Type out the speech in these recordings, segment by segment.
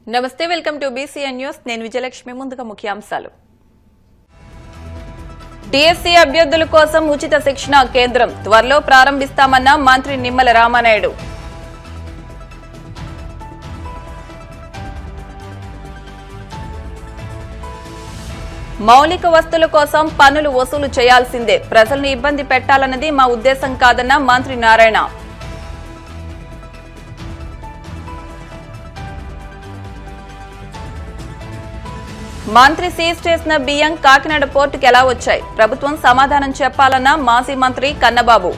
నమస్తే welcome to BCN news నేను విజయలక్ష్మి ముందుగా ముఖ్యాంశాలు డిఎస్సి అభ్యర్థుల కోసం ఉచిత శిక్షణ కేంద్రం త్వరలో ప్రారంభిస్తామన్న మంత్రి నిమ్మల రామానాయుడు మౌలిక వస్తువుల కోసం పన్నులు వసూలు చేయాల్సిందే ప్రజలను ఇబ్బంది పెట్టాలన్నది మా ఉద్దేశం కాదన్న మంత్రి నారాయణ మంత్రి సీజ్ చేసిన బియ్యం కాకినాడ పోర్టుకు ఎలా వచ్చాయి ప్రభుత్వం సమాధానం చెప్పాలన్న మాజీ మంత్రి కన్నబాబు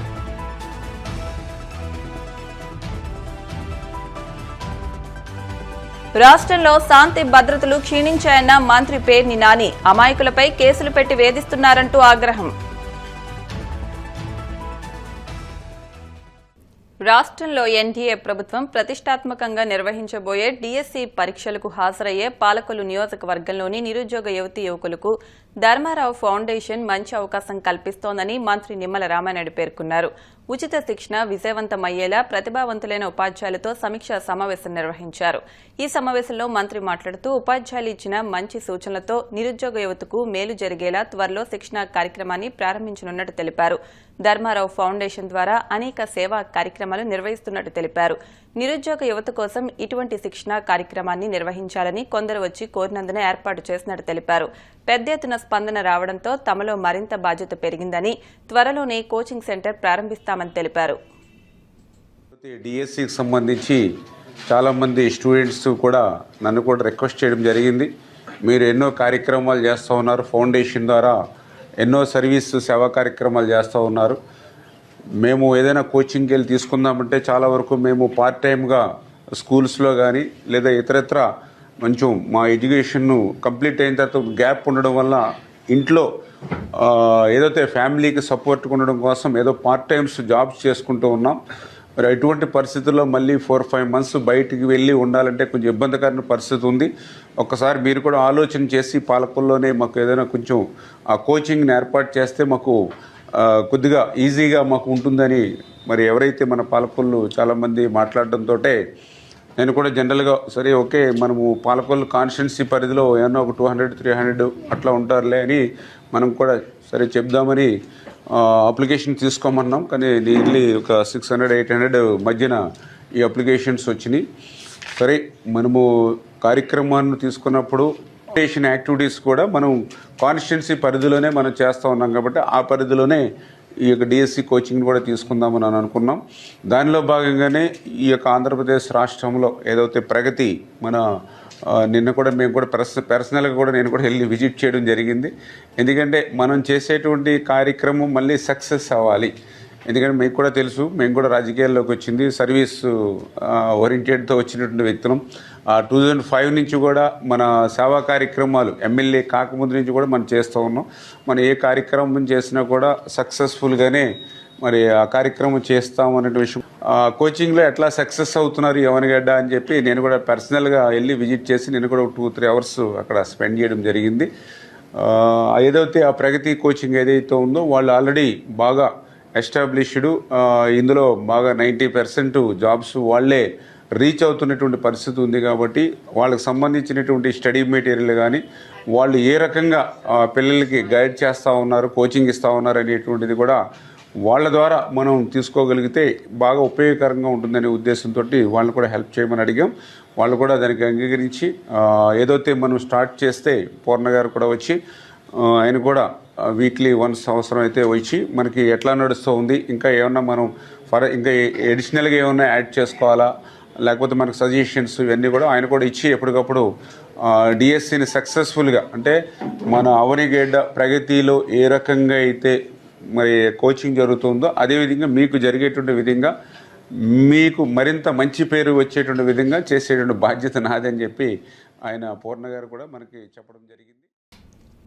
రాష్ట్రంలో శాంతి భద్రతలు క్షీణించాయన్న మంత్రి పేర్ని నాని అమాయకులపై కేసులు పెట్టి వేధిస్తున్నారంటూ ఆగ్రహం రాష్ట్రంలో ఎన్డీఏ ప్రభుత్వం ప్రతిష్టాత్మకంగా నిర్వహించబోయే డిఎస్సి పరీక్షలకు హాజరయ్యే పాలకొల్లు నియోజకవర్గంలోని నిరుద్యోగ యువతీ యువకులకు ధర్మారావు ఫౌండేషన్ మంచి అవకాశం కల్పిస్తోందని మంత్రి నిమ్మల రామానాయుడు పేర్కొన్నారు. ఉచిత శిక్షణ విజయవంతమయ్యేలా ప్రతిభావంతులైన ఉపాధ్యాయులతో సమీక్షా సమావేశం నిర్వహించారు. ఈ సమావేశంలో మంత్రి మాట్లాడుతూ ఉపాధ్యాయులు ఇచ్చిన మంచి సూచనలతో నిరుద్యోగ యువతకు మేలు జరిగేలా త్వరలో శిక్షణ కార్యక్రమాన్ని ప్రారంభించనున్నట్టు తెలిపారు. ధర్మారావు ఫౌండేషన్ ద్వారా అనేక సేవా కార్యక్రమాలు నిర్వహిస్తున్నట్టు తెలిపారు. నిరుద్యోగ యువత కోసం ఇటువంటి శిక్షణ కార్యక్రమాన్ని నిర్వహించాలని కొందరు వచ్చి కోరినందున ఏర్పాటు చేసినట్టు తెలిపారు. పెద్ద ఎత్తున స్పందన రావడంతో తమలో మరింత బాధ్యత పెరిగిందని త్వరలోనే కోచింగ్ సెంటర్ ప్రారంభిస్తామని తెలిపారు. డిఎస్సికి సంబంధించి చాలామంది స్టూడెంట్స్ కూడా నన్ను కూడా రిక్వెస్ట్ చేయడం జరిగింది. మీరు ఎన్నో కార్యక్రమాలు చేస్తూ ఉన్నారు, ఫౌండేషన్ ద్వారా ఎన్నో సర్వీస్ సేవా కార్యక్రమాలు చేస్తూ ఉన్నారు. మేము ఏదైనా కోచింగ్కి వెళ్ళి తీసుకుందామంటే చాలా వరకు మేము పార్ట్ టైమ్గా స్కూల్స్లో కానీ లేదా ఇతరత్ర కొంచెం మా ఎడ్యుకేషన్ను కంప్లీట్ అయిన తర్వాత గ్యాప్ ఉండడం వల్ల ఇంట్లో ఏదైతే ఫ్యామిలీకి సపోర్ట్ ఉండడం కోసం ఏదో పార్ట్ టైమ్స్ జాబ్స్ చేసుకుంటూ ఉన్నాం. మరి ఎటువంటి పరిస్థితుల్లో మళ్ళీ 4-5 మంత్స్ బయటికి వెళ్ళి ఉండాలంటే కొంచెం ఇబ్బందికరమైన పరిస్థితి ఉంది. ఒక్కసారి మీరు కూడా ఆలోచన చేసి పాలకుల్లోనే మాకు ఏదైనా కొంచెం ఆ కోచింగ్ని ఏర్పాటు చేస్తే మాకు కొద్దిగా ఈజీగా మాకు ఉంటుందని మరి ఎవరైతే మన పాలకులు చాలామంది మాట్లాడడంతో నేను కూడా జనరల్గా సరే ఓకే మనము పాలకొల్లు కాన్స్టిట్యున్సీ పరిధిలో ఏమన్నా ఒక 200-300 అట్లా ఉంటారులే అని మనం కూడా సరే చెప్దామని అప్లికేషన్ తీసుకోమన్నాం. కానీ నియర్లీ ఒక 600-800 మధ్యన ఈ అప్లికేషన్స్ వచ్చినాయి. సరే మనము కార్యక్రమాన్ని తీసుకున్నప్పుడు ఫౌండేషన్ యాక్టివిటీస్ కూడా మనం కాన్స్టిట్యున్సీ పరిధిలోనే మనం చేస్తూ ఉన్నాం కాబట్టి ఆ పరిధిలోనే ఈ యొక్క డిఎస్సి కోచింగ్ కూడా తీసుకుందామని అనుకున్నాం. దానిలో భాగంగానే ఈ యొక్క ఆంధ్రప్రదేశ్ రాష్ట్రంలో ఏదైతే ప్రగతి మన నిన్న కూడా మేము కూడా పర్సనల్గా కూడా నేను కూడా వెళ్ళి విజిట్ చేయడం జరిగింది. ఎందుకంటే మనం చేసేటువంటి కార్యక్రమం మళ్ళీ సక్సెస్ అవ్వాలి. ఎందుకంటే మీకు కూడా తెలుసు, మేము కూడా రాజకీయాల్లోకి వచ్చింది సర్వీస్ ఓరియంటెడ్తో వచ్చినటువంటి వ్యక్తులం. 2005 నుంచి కూడా మన సేవా కార్యక్రమాలు ఎమ్మెల్యే కాకముందు నుంచి కూడా మనం చేస్తూ ఉన్నాం. మనం ఏ కార్యక్రమం చేసినా కూడా సక్సెస్ఫుల్గానే మరి ఆ కార్యక్రమం చేస్తాం అనే విషయం. కోచింగ్లో ఎట్లా సక్సెస్ అవుతున్నారు యవనగడ్డ అని చెప్పి నేను కూడా పర్సనల్గా వెళ్ళి విజిట్ చేసి నేను కూడా 2-3 అవర్స్ అక్కడ స్పెండ్ చేయడం జరిగింది. ఏదైతే ఆ ప్రగతి కోచింగ్ ఏదైతే ఉందో వాళ్ళు ఆల్రెడీ బాగా ఎస్టాబ్లిష్డ్, ఇందులో బాగా 90% జాబ్స్ వాళ్ళే రీచ్ అవుతున్నటువంటి పరిస్థితి ఉంది. కాబట్టి వాళ్ళకి సంబంధించినటువంటి స్టడీ మెటీరియల్ కానీ వాళ్ళు ఏ రకంగా పిల్లలకి గైడ్ చేస్తూ ఉన్నారు, కోచింగ్ ఇస్తూ ఉన్నారు అనేటువంటిది కూడా వాళ్ళ ద్వారా మనం తీసుకోగలిగితే బాగా ఉపయోగకరంగా ఉంటుందనే ఉద్దేశంతో వాళ్ళని కూడా హెల్ప్ చేయమని అడిగాం. వాళ్ళు కూడా దానికి అంగీకరించి ఏదైతే మనం స్టార్ట్ చేస్తే పూర్ణ గారు కూడా వచ్చి ఆయన కూడా వీక్లీ వన్స్ అవసరం అయితే వచ్చి మనకి ఎట్లా నడుస్తూ ఉంది, ఇంకా ఏమన్నా మనం ఇంకా అడిషనల్గా ఏమన్నా యాడ్ చేసుకోవాలా లేకపోతే మనకు సజెషన్స్ ఇవన్నీ కూడా ఆయన కూడా ఇచ్చి ఎప్పటికప్పుడు డిఎస్సిని సక్సెస్ఫుల్గా అంటే మన అవనిగడ్డ ప్రగతిలో ఏ రకంగా అయితే మరి కోచింగ్ జరుగుతుందో అదేవిధంగా మీకు జరిగేటువంటి విధంగా మీకు మరింత మంచి పేరు వచ్చేటువంటి విధంగా చేసేటువంటి బాధ్యత నాదని చెప్పి ఆయన పూర్ణ గారు కూడా మనకి చెప్పడం జరిగింది.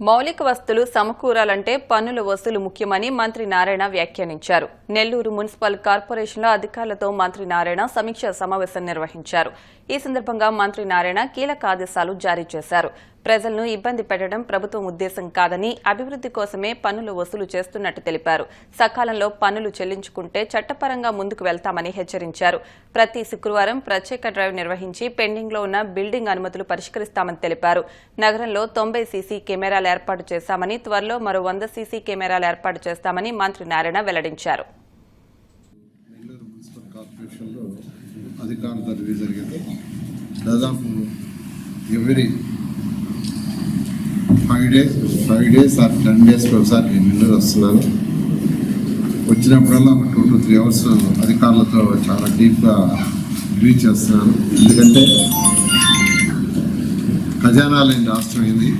మౌలిక వస్తువులు సమకూరాలంటే పన్నుల వసూలు ముఖ్యమని మంత్రి నారాయణ వ్యాఖ్యానించారు. నెల్లూరు మున్సిపల్ కార్పొరేషన్లో అధికారులతో మంత్రి నారాయణ సమీక్షా సమావేశం నిర్వహించారు. ఈ సందర్భంగా మంత్రి నారాయణ కీలక ఆదేశాలు జారీ చేశారు. ప్రజలను ఇబ్బంది పెట్టడం ప్రభుత్వం ఉద్దేశం కాదని, అభివృద్ధి కోసమే పన్నులు వసూలు చేస్తున్నట్టు తెలిపారు. సకాలంలో పన్నులు చెల్లించుకుంటే చట్టపరంగా ముందుకు వెళ్తామని హెచ్చరించారు. ప్రతి శుక్రవారం ప్రత్యేక డ్రైవ్ నిర్వహించి పెండింగ్లో ఉన్న బిల్డింగ్ అనుమతులు పరిష్కరిస్తామని తెలిపారు. నగరంలో 90 సీసీ కెమెరాలు ఏర్పాటు చేశామని, త్వరలో మరో 100 సీసీ కెమెరాలు ఏర్పాటు చేస్తామని మంత్రి నారాయణ వెల్లడించారు. కార్పొరేషన్లో అధికారులతో రివ్యూ జరిగింది. దాదాపు ఎవ్రీ 5 days ఆర్ 10 daysకి ఒకసారి నేను నెల్లూరు వస్తున్నాను. వచ్చినప్పుడల్లా ఒక 2 to 3 hours అధికారులతో చాలా డీప్గా రివ్యూ చేస్తున్నాను. ఎందుకంటే ఖజానా లేని రాష్ట్రం అయింది.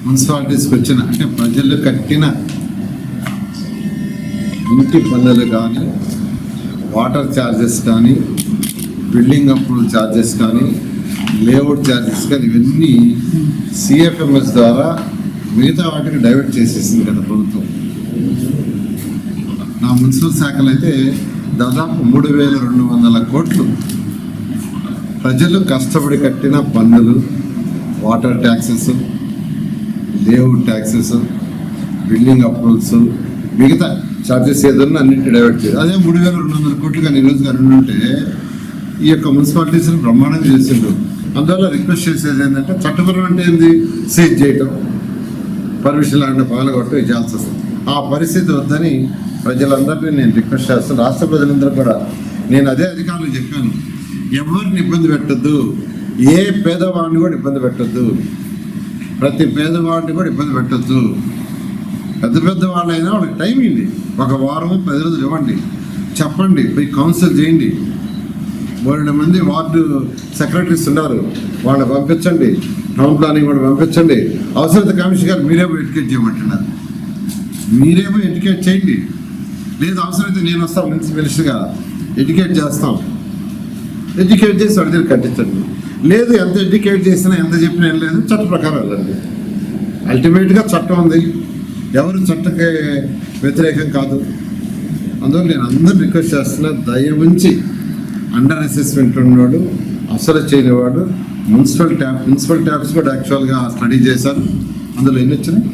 మున్సిపాలిటీస్కి వచ్చిన అంటే ప్రజలు కట్టిన ఇంటి పన్నులు కానీ, వాటర్ ఛార్జెస్ కానీ, బిల్డింగ్ అప్రూవల్ ఛార్జెస్ కానీ, లేఅవుట్ ఛార్జెస్ కానీ ఇవన్నీ సిఎఫ్ఎంఎస్ ద్వారా మిగతా వాటికి డైవర్ట్ చేసేసింది కదా ప్రభుత్వం. నా మున్సిపల్ శాఖలో అయితే దాదాపు 3,200 కోట్లు ప్రజలు కష్టపడి కట్టిన పన్నులు, water taxes, layout taxes, building approvals, మిగతా ఛార్జెస్ ఏదన్నా అన్నింటి డైవర్ట్ చేయదు. అదే 3,200 కోట్లు కానీ ఈరోజు కానీ ఉంటే ఈ యొక్క మున్సిపాలిటీస్ని బ్రహ్మాండంగా చేసిండ్రు. అందువల్ల రిక్వెస్ట్ చేసేది ఏంటంటే చట్టపరం అంటే ఏంది, సీజ్ చేయటం, పర్మిషన్ లాంటి పాల్గొట్టడం ఇచ్చాల్సి వస్తుంది. ఆ పరిస్థితి వద్దని ప్రజలందరినీ నేను రిక్వెస్ట్ చేస్తాను. రాష్ట్ర ప్రజలందరూ కూడా నేను అదే అధికారులు చెప్పాను, ఎవరిని ఇబ్బంది పెట్టద్దు, ఏ పేదవాడిని కూడా ఇబ్బంది పెట్టద్దు, ప్రతి పేదవాడిని కూడా ఇబ్బంది పెట్టద్దు. పెద్ద వాళ్ళైనా వాళ్ళకి టైం ఇవ్వండి, 1 వారం 10 రోజులు ఇవ్వండి, చెప్పండి, పోయి కౌన్సిల్ చేయండి. 3 మంది వార్డు సెక్రటరీస్ ఉన్నారు, వాళ్ళని పంపించండి, టౌన్ ప్లానింగ్ కూడా పంపించండి. అవసరత కమిషన్ గారు మీరేమో ఎడ్యుకేట్ చేయమంటున్నారు, మీరేమో ఎడ్యుకేట్ చేయండి. లేదు అవసరమైతే నేను వస్తాను మినిస్టర్గా, ఎడ్యుకేట్ చేస్తాం, ఎడ్యుకేట్ చేసి వాడి దగ్గర కట్టించండి. లేదు ఎంత ఎడ్యుకేట్ చేసినా ఎంత చెప్పినా ఏం లేదు, చట్ట ప్రకారం వెళ్ళండి. అల్టిమేట్గా చట్టం ఉంది, ఎవరు చట్టకే వ్యతిరేకం కాదు. అందువల్ల నేను అందరూ రిక్వెస్ట్ చేస్తున్నా, దయవుంచి అండర్ అసెస్మెంట్ ఉన్నవాడు, అసలు చేయనివాడు, మున్సిపల్ ట్యాప్స్ కూడా యాక్చువల్గా స్టడీ చేశారు. అందులో ఎన్ని వచ్చినాయి?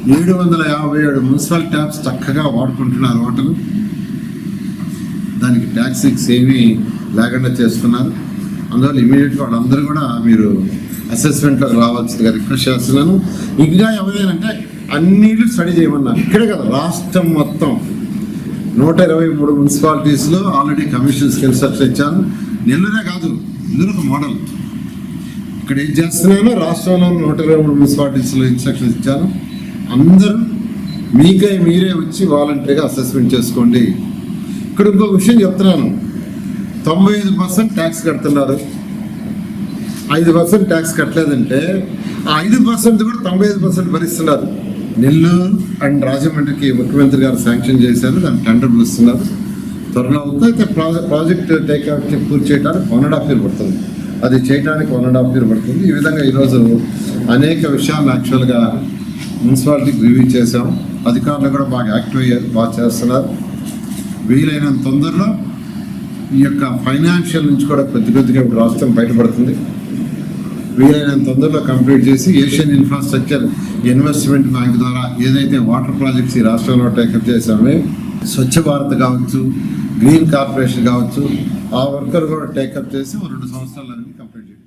757 మున్సిపల్ ట్యాప్స్ చక్కగా వాడుకుంటున్నారు ఓటర్లు. దానికి ట్యాక్సీస్ ఏమీ లేకుండా చేస్తున్నారు. అందువల్ల ఇమీడియట్గా వాళ్ళందరూ కూడా మీరు అసెస్మెంట్లో రావాల్సిందిగా రిక్వెస్ట్ చేస్తున్నాను. ఇంకా ఎవరైనా అన్నిళ్ళు స్టడీ చేయమన్నారు. ఇక్కడే కదా రాష్ట్రం మొత్తం 123 మున్సిపాలిటీస్లో ఆల్రెడీ కమిషన్స్కి ఇన్స్ట్రక్షన్ ఇచ్చాను. నెల్లూరే కాదు, నెల్లూరు ఒక మోడల్. ఇక్కడ ఏం చేస్తున్నానో రాష్ట్రంలో 123 మున్సిపాలిటీస్లో ఇన్స్ట్రక్షన్స్ ఇచ్చాను. అందరూ మీరే వచ్చి వాలంటరీగా అసెస్మెంట్ చేసుకోండి. ఇక్కడ ఇంకో విషయం చెప్తున్నాను, 95% ట్యాక్స్ కడుతున్నారు, 5% ట్యాక్స్ కట్టలేదంటే ఆ 5% కూడా 95% భరిస్తున్నారు. నెల్లూరు అండ్ రాజమండ్రికి ముఖ్యమంత్రి గారు శాంక్షన్ చేశారు, దాన్ని టెండర్ పిలుస్తున్నారు. త్వరలో అవుతుంది. అయితే ప్రాజెక్ట్ టేక్అవుట్ పూర్తి చేయడానికి 1.5 year పడుతుంది, అది చేయడానికి 1.5 year పడుతుంది. ఈ విధంగా ఈరోజు అనేక విషయాలు యాక్చువల్గా మున్సిపాలిటీకి రివ్యూ చేశాం. అధికారులు కూడా బాగా యాక్టివ్ అయ్యారు, బాగా చేస్తున్నారు. వీలైనంత తొందరలో ఈ యొక్క ఫైనాన్షియల్ నుంచి కూడా కొద్దిగా ఇప్పుడు రాష్ట్రం బయటపడుతుంది. వీలైనంత తొందరలో కంప్లీట్ చేసి ఏషియన్ ఇన్ఫ్రాస్ట్రక్చర్ ఇన్వెస్ట్మెంట్ బ్యాంక్ ద్వారా ఏదైతే వాటర్ ప్రాజెక్ట్స్ ఈ రాష్ట్రంలో టేకప్ చేశామో, స్వచ్ఛ భారత్ కావచ్చు, గ్రీన్ కార్పొరేషన్ కావచ్చు, ఆ వర్కర్ కూడా టేకప్ చేసి 2 సంవత్సరాలు అన్ని కంప్లీట్ చేశారు.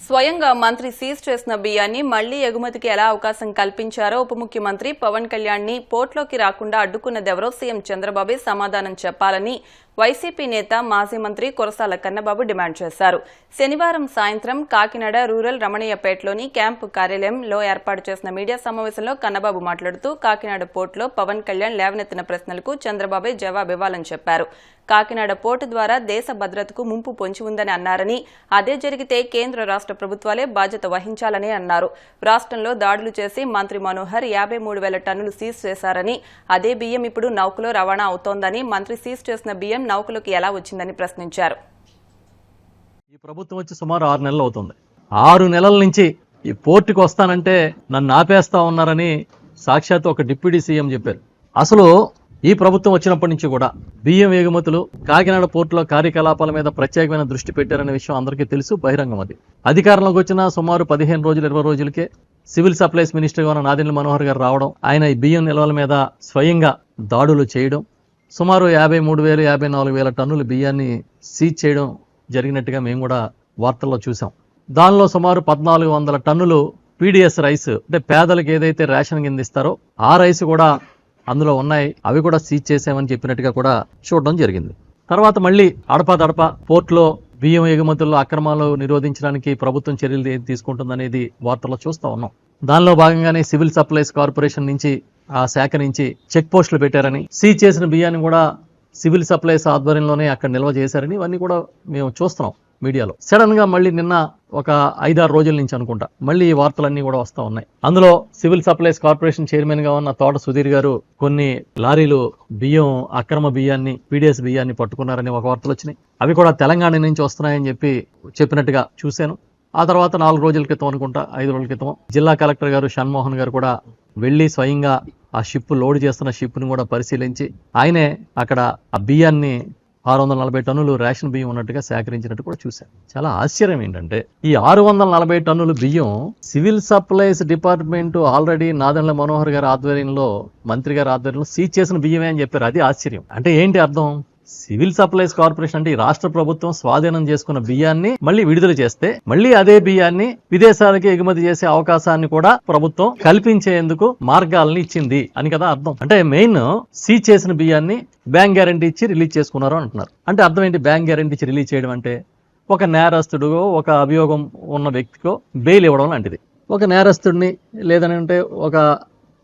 స్వయంగా మంత్రి సీజ్ చేసిన బియ్యాన్ని మళ్లీ ఎగుమతికి ఎలా అవకాశం కల్పించారో ఉప ముఖ్యమంత్రి పవన్ కళ్యాణ్ ని పోర్ట్లోకి రాకుండా అడ్డుకున్నదెవరో సీఎం చంద్రబాబే సమాధానం చెప్పాలని వైసీపీ నేత మాజీ మంత్రి కురసాల కన్నబాబు డిమాండ్ చేశారు. శనివారం సాయంత్రం కాకినాడ రూరల్ రమణయ్యపేటలోని క్యాంపు కార్యాలయంలో ఏర్పాటు చేసిన మీడియా సమావేశంలో కన్నబాబు మాట్లాడుతూ కాకినాడ పోర్టులో పవన్ కళ్యాణ్ లేవనెత్తిన ప్రశ్నలకు చంద్రబాబే జవాబివ్వాలని చెప్పారు. కాకినాడ పోర్టు ద్వారా దేశ భద్రతకు ముంపు పొంచి ఉందని అన్నారని, అదే జరిగితే కేంద్ర రాష్ట్ర ప్రభుత్వాలే బాధ్యత వహించాలని అన్నారు. రాష్ట్రంలో దాడులు చేసి మంత్రి మనోహర్ 53,000 టన్నులు సీజ్ చేశారని, అదే బియ్యం ఇప్పుడు నౌకలో రవాణా అవుతోందని, మంత్రి సీజ్ చేసిన బియ్యం నౌకలోకి ఎలా వచ్చిందని ప్రశ్నించారు. ఈ ప్రభుత్వం వచ్చి సుమారు 6 నెలలు అవుతుంది. 6 నెలల నుంచి ఈ పోర్టుకి వస్తానంటే నన్ను ఆపేస్తా ఉన్నారని సాక్షాత్ ఒక డిప్యూటీ సీఎం చెప్పారు. అసలు ఈ ప్రభుత్వం వచ్చినప్పటి నుంచి కూడా బియ్యం ఎగుమతులు కాకినాడ పోర్టులో కార్యకలాపాల మీద ప్రత్యేకమైన దృష్టి పెట్టారనే విషయం అందరికీ తెలుసు, బహిరంగం అది. అధికారంలోకి వచ్చిన సుమారు 15 రోజులు 20 రోజులకే సివిల్ సప్లైస్ మినిస్టర్గా ఉన్న నాదెండ్ల మనోహర్ గారు రావడం, ఆయన ఈ బియ్యం నిల్వల మీద స్వయంగా దాడులు చేయడం, సుమారు 53,000 54,000 టన్నుల బియ్యాన్ని సీజ్ చేయడం జరిగినట్టుగా మేము కూడా వార్తల్లో చూసాం. దానిలో సుమారు 1,400 టన్నులు పీడిఎస్ రైస్, అంటే పేదలకు ఏదైతే రేషన్ కింద ఇస్తారో ఆ రైస్ కూడా అందులో ఉన్నాయి, అవి కూడా సీజ్ చేసామని చెప్పినట్టుగా కూడా చూడడం జరిగింది. తర్వాత మళ్ళీ అడపాదడపా పోర్టులో బియ్యం ఎగుమతుల్లో అక్రమాలు నిరోధించడానికి ప్రభుత్వం చర్యలు ఏది తీసుకుంటుందనేది వార్తల్లో చూస్తూ ఉన్నాం. దానిలో భాగంగానే సివిల్ సప్లైస్ కార్పొరేషన్ నుంచి, ఆ శాఖ నుంచి చెక్ పోస్టులు పెట్టారని, సీజ్ చేసిన బియ్యాన్ని కూడా సివిల్ సప్లైస్ ఆధ్వర్యంలోనే అక్కడ నిల్వ చేశారని ఇవన్నీ కూడా మేము చూస్తున్నాం మీడియాలో. సడన్ గా మళ్ళీ నిన్న ఒక 5-6 రోజుల నుంచి అనుకుంటా మళ్ళీ ఈ వార్తలన్నీ కూడా వస్తూ ఉన్నాయి. అందులో సివిల్ సప్లైస్ కార్పొరేషన్ చైర్మన్ గా ఉన్న తోట సుధీర్ గారు కొన్ని లారీలు బియ్యం, అక్రమ బియ్యాన్ని, పీడిఎస్ బియ్యాన్ని పట్టుకున్నారని ఒక వార్తలు వచ్చినాయి. అవి కూడా తెలంగాణ నుంచి వస్తున్నాయని చెప్పినట్టుగా చూశాను. ఆ తర్వాత 4 రోజుల క్రితం అనుకుంటా, 5 రోజుల క్రితం జిల్లా కలెక్టర్ గారు షణ్మోహన్ గారు కూడా వెళ్ళి స్వయంగా ఆ షిప్ లోడ్ చేస్తున్న షిప్ని కూడా పరిశీలించి ఆయనే అక్కడ ఆ బియ్యాన్ని 640 టన్నులు రేషన్ బియ్యం ఉన్నట్టుగా సేకరించినట్టు కూడా చూశాను. చాలా ఆశ్చర్యం ఏంటంటే ఈ 640 టన్నుల బియ్యం civil supplies department already Nadendla Manohar గారి ఆధ్వర్యంలో, మంత్రి గారి ఆధ్వర్యంలో సీజ్ చేసిన బియ్యమే అని చెప్పారు. అది ఆశ్చర్యం. అంటే ఏంటి అర్థం? సివిల్ సప్లైస్ కార్పొరేషన్ అంటే ఈ రాష్ట్ర ప్రభుత్వం స్వాధీనం చేసుకున్న బియ్యాన్ని మళ్ళీ విడుదల చేస్తే మళ్ళీ అదే బియ్యాన్ని విదేశాలకి ఎగుమతి చేసే అవకాశాన్ని కూడా ప్రభుత్వం కల్పించేందుకు మార్గాలను ఇచ్చింది అని కదా అర్థం. అంటే మెయిన్ సీజ్ చేసిన బియ్యాన్ని బ్యాంక్ గ్యారంటీ ఇచ్చి రిలీజ్ చేసుకున్నారు అంటున్నారు. అంటే అర్థం ఏంటి? బ్యాంక్ గ్యారంటీ ఇచ్చి రిలీజ్ చేయడం అంటే ఒక నేరస్తుడిగో, ఒక అభియోగం ఉన్న వ్యక్తికో బెయిల్ ఇవ్వడం లాంటిది. ఒక నేరస్తుడిని లేదంటే ఒక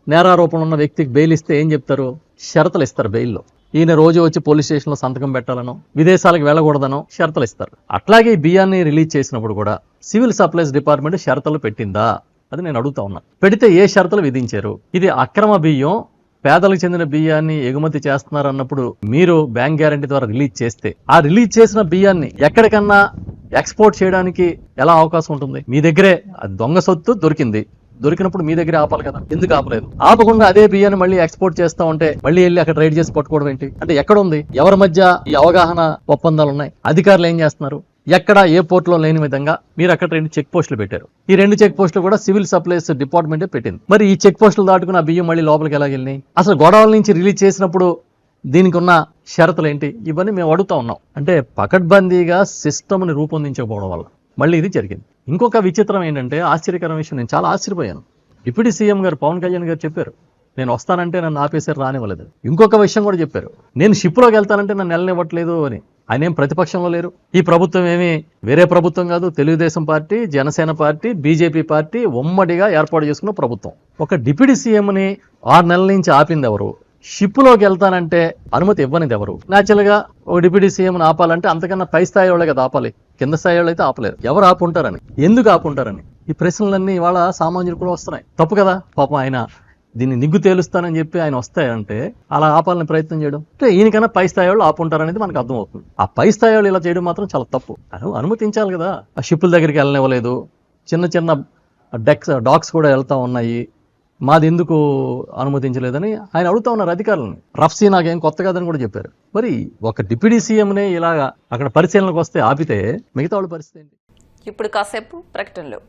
నేరారోపణ ఉన్న వ్యక్తికి బెయిల్ ఇస్తే ఏం చెప్తారు? షరతులు ఇస్తారు బెయిల్లో. ఈయన రోజు వచ్చి పోలీస్ స్టేషన్లో సంతకం పెట్టాలనో, విదేశాలకు వెళ్ళకూడదనో షరతులు ఇస్తారు. అట్లాగే ఈ బియ్యాన్ని రిలీజ్ చేసినప్పుడు కూడా సివిల్ సప్లైస్ డిపార్ట్మెంట్ షరతులు పెట్టిందా? అది నేను అడుగుతా ఉన్నా. పెడితే ఏ షరతులు విధించారు? ఇది అక్రమ బియ్యం, పేదలకు చెందిన బియ్యాన్ని ఎగుమతి చేస్తున్నారు అన్నప్పుడు మీరు బ్యాంక్ గ్యారంటీ ద్వారా రిలీజ్ చేస్తే ఆ రిలీజ్ చేసిన బియ్యాన్ని ఎక్కడికన్నా ఎక్స్పోర్ట్ చేయడానికి ఎలా అవకాశం ఉంటుంది? మీ దగ్గరే దొంగ సొత్తు దొరికినప్పుడు మీ దగ్గర ఆపాలి కదా, ఎందుకు ఆపలేదు? ఆపకుండా అదే బియ్యాన్ని మళ్ళీ ఎక్స్పోర్ట్ చేస్తా ఉంటే మళ్ళీ వెళ్ళి అక్కడ రైడ్ చేసి పట్టుకోవడం ఏంటి? అంటే ఎక్కడ ఉంది? ఎవరి మధ్య ఈ అవగాహన ఒప్పందాలు ఉన్నాయి? అధికారులు ఏం చేస్తున్నారు? ఎక్కడ ఏ పోర్టులో లేని విధంగా మీరు అక్కడ 2 చెక్ పోస్టులు పెట్టారు. ఈ 2 చెక్ పోస్టులు కూడా సివిల్ సప్లైస్ డిపార్ట్మెంటే పెట్టింది. మరి ఈ చెక్ పోస్టులు దాటుకుని ఆ బియ్యం మళ్ళీ లోపలికి ఎలా వెళ్ళినాయి? అసలు గోడౌన్ నుంచి రిలీజ్ చేసినప్పుడు దీనికి ఉన్న షరతులు ఏంటి? ఇవన్నీ మేము అడుగుతా ఉన్నాం. అంటే పకడ్బందీగా సిస్టమ్ని రూపొందించకపోవడం వల్ల మళ్ళీ ఇది జరిగింది. ఇంకొక విచిత్రం ఏంటంటే, ఆశ్చర్యకరమైన విషయం, నేను చాలా ఆశ్చర్యపోయాను. డిప్యూటీ సీఎం గారు పవన్ కళ్యాణ్ గారు చెప్పారు, నేను వస్తానంటే నన్ను ఆపేసారు, రానివ్వలేదు. ఇంకొక విషయం కూడా చెప్పారు, నేను షిప్లోకి వెళ్తానంటే నన్ను వెళ్ళనివ్వట్లేదు అని. ఆయన ఏం ప్రతిపక్షంలో లేరు. ఈ ప్రభుత్వం ఏమి వేరే ప్రభుత్వం కాదు. Telugu Desam party, Janasena party, BJP party ఉమ్మడిగా ఏర్పాటు చేసుకున్న ప్రభుత్వం. ఒక డిప్యూటీ సీఎంని 6 నెలల నుంచి ఆపింది ఎవరు? షిప్లోకి వెళ్తానంటే అనుమతి ఇవ్వనిది ఎవరు? న్యాచురల్ గా ఒక డిప్యూటీ సీఎంని ఆపాలంటే అంతకన్నా పై స్థాయి వాళ్ళే కదా ఆపాలి, కింద స్థాయి వాళ్ళు అయితే ఆపలేరు. ఎవరు ఆపుంటారని, ఎందుకు ఆపుంటారని ఈ ప్రశ్నలన్నీ ఇవాళ సామాన్యులు కూడా వస్తున్నాయి. తప్పు కదా పాపం. ఆయన దీన్ని నిగ్గు తేలుస్తానని చెప్పి ఆయన వస్తాయంటే అలా ఆపాలని ప్రయత్నం చేయడం అంటే ఈయనకన్నా పై స్థాయి వాళ్ళు ఆపుంటారనేది మనకు అర్థమవుతుంది. ఆ పై స్థాయి వాళ్ళు ఇలా చేయడం మాత్రం చాలా తప్పు. అనుమతించాలి కదా. ఆ షిప్పుల దగ్గరికి వెళ్ళనివ్వలేదు. చిన్న చిన్న డాక్స్ కూడా వెళ్తా ఉన్నాయి, మాది ఎందుకు అనుమతించలేదని ఆయన అడుగుతా ఉన్నారు అధికారులను. రఫ్సీ నాకేం కొత్త కాదని కూడా చెప్పారు. మరి ఒక డిప్యూటీ సీఎంనే ఇలాగా అక్కడ పరిశీలనకు వస్తే ఆపితే మిగతా వాళ్ళ పరిస్థితి ఏంటి? ఇప్పుడు కాసేపు ప్రకటనలు.